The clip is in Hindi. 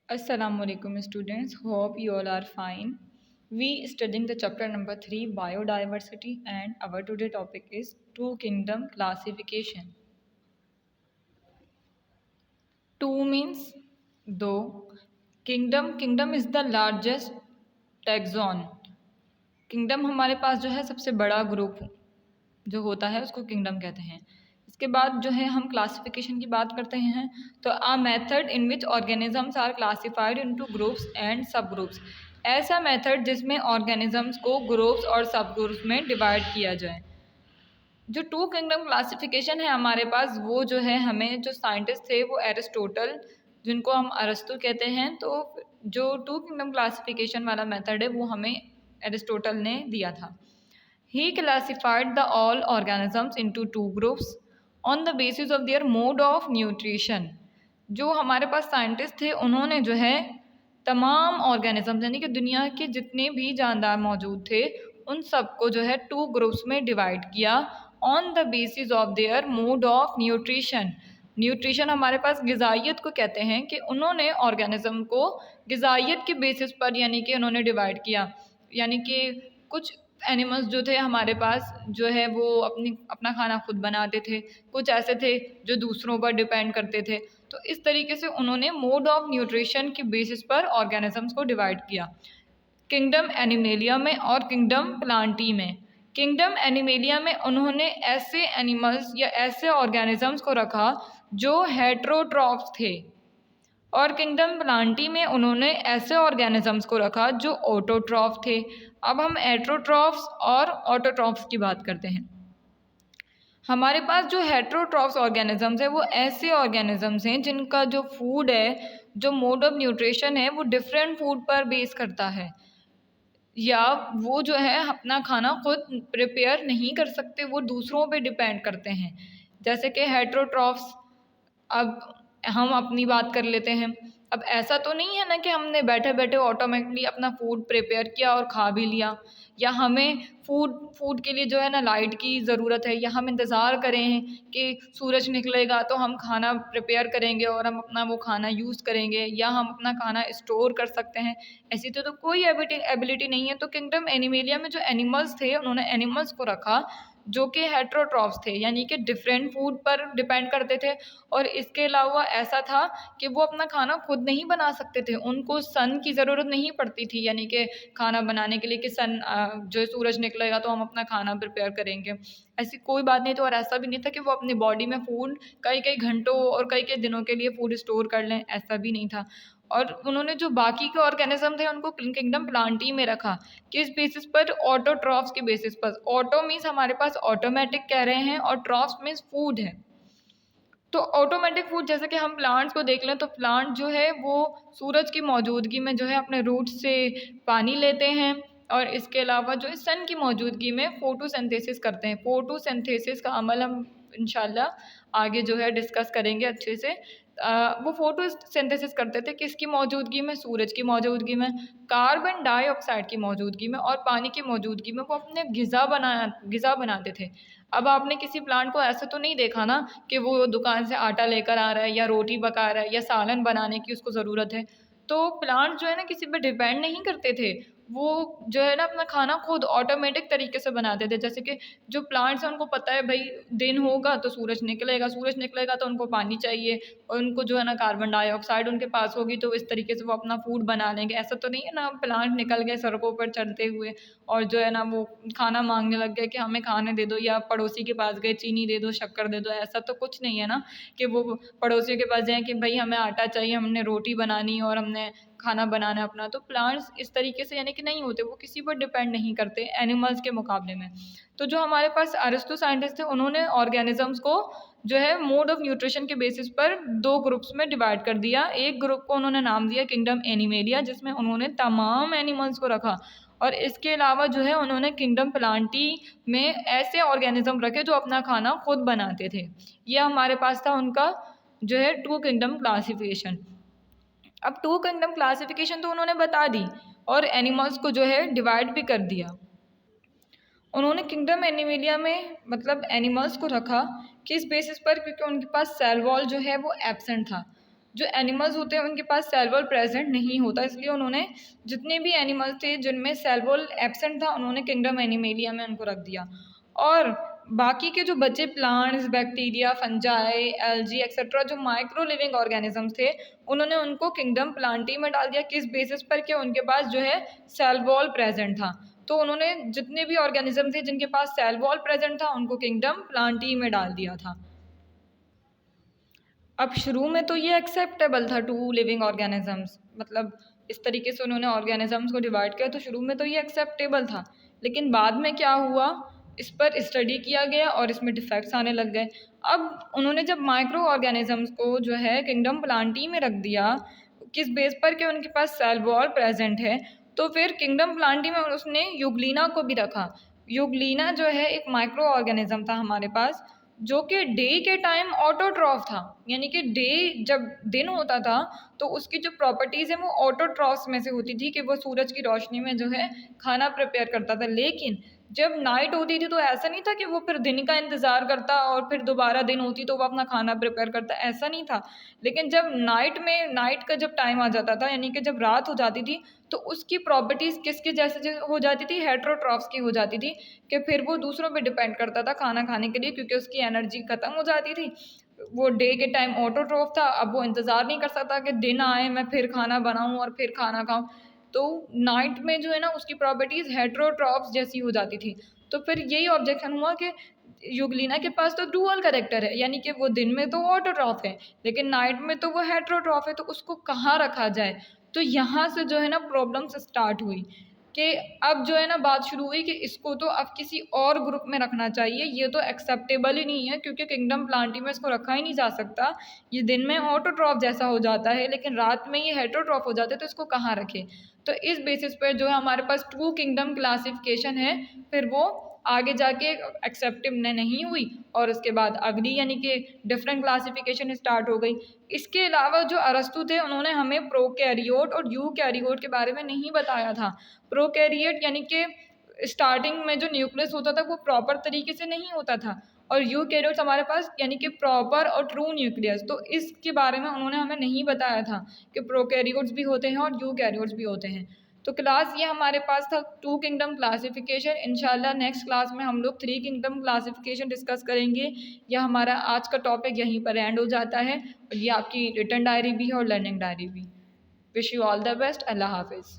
Assalamualaikum students, hope you all are fine. We studying the chapter number 3 biodiversity and our today topic is two kingdom classification. Two means दो. Kingdom is the largest taxon. Kingdom हमारे पास जो है सबसे बड़ा ग्रुप जो होता है उसको किंगडम कहते हैं. इसके बाद जो है हम क्लासिफिकेशन की बात करते हैं. तो a method in which organisms are classified into groups and subgroups. ऐसा मेथड जिसमें ऑर्गेनिजम्स को ग्रुप्स और सब ग्रुप्स में डिवाइड किया जाए. जो टू किंगडम क्लासिफिकेशन है हमारे पास वो जो है हमें जो साइंटिस्ट थे वो एरिस्टोटल जिनको हम अरस्तु कहते हैं. तो जो टू किंगडम क्लासिफिकेशन वाला मेथड है वो हमें एरिस्टोटल ने दिया था. He classified the all organisms into two groups on the basis of their mode of nutrition. जो हमारे पास साइंटिस्ट थे उन्होंने जो है तमाम ऑर्गेनिज्म यानी कि दुनिया के जितने भी जानदार मौजूद थे उन सबको जो है टू ग्रुप्स में डिवाइड किया on the basis of their mode of nutrition. Nutrition हमारे पास ग़िज़ाइयत को कहते हैं कि उन्होंने ऑर्गेनिज्म को ग़िज़ाइयत के बेसिस पर यानी कि उन्होंने डिवाइड किया. यानी कि कुछ एनिमल्स जो थे हमारे पास जो है वो अपना खाना खुद बनाते थे, कुछ ऐसे थे जो दूसरों पर डिपेंड करते थे. तो इस तरीके से उन्होंने मोड ऑफ न्यूट्रिशन की बेसिस पर ऑर्गेनिजम्स को डिवाइड किया. किंगडम एनिमेलिया में और किंगडम प्लांटी में. किंगडम एनिमेलिया में उन्होंने ऐसे एनिमल्स या ऐसे ऑर्गेनिजम्स को रखा जो हेट्रोट्रॉफ्स थे और किंगडम प्लांटी में उन्होंने ऐसे ऑर्गेनिजम्स को रखा जो ऑटोट्रॉफ थे. अब हम हेट्रोट्रॉफ्स और ऑटोट्रॉफ्स की बात करते हैं. हमारे पास जो हेट्रोट्रॉफ्स ऑर्गेनिजम्स है वो ऐसे ऑर्गेनिजम्स हैं जिनका जो फूड है, जो मोड ऑफ न्यूट्रिशन है वो डिफरेंट फूड पर बेस करता है या वो जो है अपना खाना खुद प्रिपेयर नहीं कर सकते, वो दूसरों पे डिपेंड करते हैं. जैसे कि हेट्रोट्रॉफ्स. अब हम अपनी बात कर लेते हैं. अब ऐसा तो नहीं है ना कि हमने बैठे बैठे ऑटोमेटिकली अपना फूड प्रिपेयर किया और खा भी लिया, या हमें फूड के लिए जो है ना लाइट की ज़रूरत है, या हम इंतज़ार करें कि सूरज निकलेगा तो हम खाना प्रिपेयर करेंगे और हम अपना वो खाना यूज़ करेंगे, या हम अपना खाना स्टोर कर सकते हैं. ऐसी तो कोई एबिलिटी नहीं है. तो किंगडम एनिमेलिया में जो एनिमल्स थे उन्होंने एनिमल्स को रखा जो कि हेट्रोट्रॉफ्स थे यानी कि डिफरेंट फूड पर डिपेंड करते थे. और इसके अलावा ऐसा था कि वो अपना खाना खुद नहीं बना सकते थे, उनको सन की ज़रूरत नहीं पड़ती थी यानी कि खाना बनाने के लिए कि जो सूरज निकलेगा तो हम अपना खाना प्रिपेयर करेंगे. ऐसी कोई बात नहीं. तो और ऐसा भी नहीं था कि वो अपनी बॉडी में फूड कई कई घंटों और कई कई दिनों के लिए फूड स्टोर कर लें, ऐसा भी नहीं था. और उन्होंने जो बाकी के ऑर्गेनिज्म थे उनको किंगडम प्लांटी में रखा. किस बेसिस पर? ऑटोट्रॉफ्स के बेसिस पर. ऑटो मीन्स हमारे पास ऑटोमेटिक कह रहे हैं और ट्रॉफ्स मीन्स फूड है. तो ऑटोमेटिक फूड जैसे कि हम प्लांट्स को देख लें तो प्लांट जो है वो सूरज की मौजूदगी में जो है अपने रूट से पानी लेते हैं और इसके अलावा जो है सन की मौजूदगी में फोटोसिंथेसिस करते हैं. फोटोसिंथेसिस का अमल हम इंशाल्लाह आगे जो है डिस्कस करेंगे अच्छे से. वो फोटोसिंथेसिस करते थे किसकी मौजूदगी में? सूरज की मौजूदगी में, कार्बन डाइऑक्साइड की मौजूदगी में और पानी की मौजूदगी में वो अपने ग़िज़ा बनाते थे. अब आपने किसी प्लांट को ऐसा तो नहीं देखा ना कि वो दुकान से आटा लेकर आ रहा है या रोटी पका रहा है या सालन बनाने की उसको ज़रूरत है. तो प्लांट जो है ना किसी पे डिपेंड नहीं करते थे, वो जो है ना अपना खाना खुद ऑटोमेटिक तरीके से बनाते थे. जैसे कि जो प्लांट्स हैं उनको पता है भाई दिन होगा तो सूरज निकलेगा तो उनको पानी चाहिए और उनको जो है ना कार्बन डाइऑक्साइड उनके पास होगी तो इस तरीके से वो अपना फूड बना लेंगे. ऐसा तो नहीं है ना प्लांट निकल गए सड़कों पर चलते हुए और जो है ना वो खाना मांगने लग गए कि हमें खाने दे दो, या पड़ोसी के पास गए चीनी दे दो, शक्कर दे दो. ऐसा तो कुछ नहीं है ना कि वो पड़ोसियों के पास जाएँ कि भाई हमें आटा चाहिए, हमने रोटी बनानी और हमने खाना बनाना अपना. तो प्लांट्स इस तरीके से यानी कि नहीं होते, वो किसी पर डिपेंड नहीं करते एनिमल्स के मुकाबले में. तो जो हमारे पास अरिस्टो साइंटिस्ट थे उन्होंने ऑर्गेनिजम्स को जो है मोड ऑफ न्यूट्रिशन के बेसिस पर दो ग्रुप्स में डिवाइड कर दिया. एक ग्रुप को उन्होंने नाम दिया किंगडम एनिमेलिया जिसमें उन्होंने तमाम एनिमल्स को रखा और इसके अलावा जो है उन्होंने किंगडम प्लांटी में ऐसे ऑर्गेनिज्म रखे जो अपना खाना खुद बनाते थे. यह हमारे पास था उनका जो है टू किंगडम क्लासिफिकेशन. अब टू किंगडम क्लासिफिकेशन तो उन्होंने बता दी और एनिमल्स को जो है डिवाइड भी कर दिया. उन्होंने किंगडम एनिमेलिया में मतलब एनिमल्स को रखा किस बेसिस पर? क्योंकि उनके पास सेल वॉल जो है वो एब्सेंट था. जो एनिमल्स होते हैं उनके पास सेल वॉल प्रेजेंट नहीं होता, इसलिए उन्होंने जितने भी एनिमल्स थे जिनमें सेल वॉल एब्सेंट था उन्होंने किंगडम एनिमेलिया में उनको रख दिया। और बाकी के जो बचे plants, bacteria, fungi, algae etcetera जो माइक्रो लिविंग ऑर्गेनिजम्स थे उन्होंने उनको किंगडम प्लांटी में डाल दिया। किस बेसिस पर कि उनके पास जो है सेल वॉल प्रेजेंट था। तो उन्होंने जितने भी ऑर्गेनिज्म थे जिनके पास सेल वॉल प्रेजेंट था उनको किंगडम प्लांटी में डाल दिया था। अब शुरू में तो ये एक्सेप्टेबल था टू लिविंग ऑर्गेनिजम्स, मतलब इस तरीके से उन्होंने ऑर्गेनिजम्स को डिवाइड किया, तो शुरू में तो ये एक्सेप्टेबल था। लेकिन बाद में क्या हुआ, इस पर स्टडी किया गया और इसमें डिफेक्ट्स आने लग गए। अब उन्होंने जब माइक्रो ऑर्गेनिजम्स को जो है किंगडम प्लांटी में रख दिया, किस बेस पर कि उनके पास सेल वॉल प्रेजेंट है, तो फिर किंगडम प्लांटी में उसने यूग्लिना को भी रखा। यूग्लिना जो है एक माइक्रो ऑर्गेनिज्म था हमारे पास, जो कि डे के टाइम ऑटोट्रॉफ था, यानी कि डे जब दिन होता था तो उसकी जो प्रॉपर्टीज़ है वो ऑटोट्रॉफ्स में से होती थी कि वो सूरज की रोशनी में जो है खाना प्रिपेयर करता था। लेकिन जब नाइट होती थी तो ऐसा नहीं था कि वो फिर दिन का इंतज़ार करता और फिर दोबारा दिन होती तो वो अपना खाना प्रिपेयर करता, ऐसा नहीं था। लेकिन जब नाइट का जब टाइम आ जाता था, यानी कि जब रात हो जाती थी, तो उसकी प्रॉपर्टीज़ किसके जैसे हो जाती थी, हेटेरोट्रॉफ्स की हो जाती थी, कि फिर वो दूसरों पे डिपेंड करता था खाना खाने के लिए, क्योंकि उसकी एनर्जी ख़त्म हो जाती थी। वो डे के टाइम ऑटोट्रॉफ था, अब वो इंतज़ार नहीं कर सकता कि दिन आए मैं फिर खाना बनाऊँ और फिर खाना खाऊँ। तो नाइट में जो है ना उसकी प्रॉपर्टीज़ हेटेरोट्रॉफ्स जैसी हो जाती थी। तो फिर यही ऑब्जेक्शन हुआ कि यूग्लिना के पास तो डुअल कैरेक्टर है, यानी कि वो दिन में तो ऑटोट्रॉफ है लेकिन नाइट में तो वो हेटेरोट्रॉफ है, तो उसको कहाँ रखा जाए। तो यहाँ से जो है ना प्रॉब्लम्स स्टार्ट हुई कि अब जो है ना बात शुरू हुई कि इसको तो अब किसी और ग्रुप में रखना चाहिए, ये तो एक्सेप्टेबल ही नहीं है, क्योंकि किंगडम प्लांटी में इसको रखा ही नहीं जा सकता। ये दिन में ऑटोट्रॉफ जैसा हो जाता है लेकिन रात में ये हेटेरोट्रॉफ हो जाता है, तो इसको कहाँ रखें। तो इस बेसिस पर जो है हमारे पास टू किंगडम क्लासिफिकेशन है, फिर वो आगे जाके एक्सेप्टिव नहीं हुई और उसके बाद अगली यानी कि डिफरेंट क्लासिफिकेशन स्टार्ट हो गई। इसके अलावा जो अरस्तु थे उन्होंने हमें प्रोकैरियोट और यूकैरियोट के बारे में नहीं बताया था। प्रोकैरियोट यानी कि स्टार्टिंग में जो न्यूक्लियस होता था वो प्रॉपर तरीके से नहीं होता था, और यूकैरियोट्स हमारे पास यानी कि प्रॉपर और ट्रू न्यूक्लियस, तो इसके बारे में उन्होंने हमें नहीं बताया था कि प्रोकैरियोट्स भी होते हैं और यूकैरियोट्स भी होते हैं। तो क्लास ये हमारे पास था टू किंगडम क्लासिफिकेशन। इंशाल्लाह नेक्स्ट क्लास में हम लोग थ्री किंगडम क्लासिफिकेशन डिस्कस करेंगे। यह हमारा आज का टॉपिक यहीं पर एंड हो जाता है, और ये आपकी रिटन डायरी भी है और लर्निंग डायरी भी। Wish you all the best. अल्लाह हाफिज़।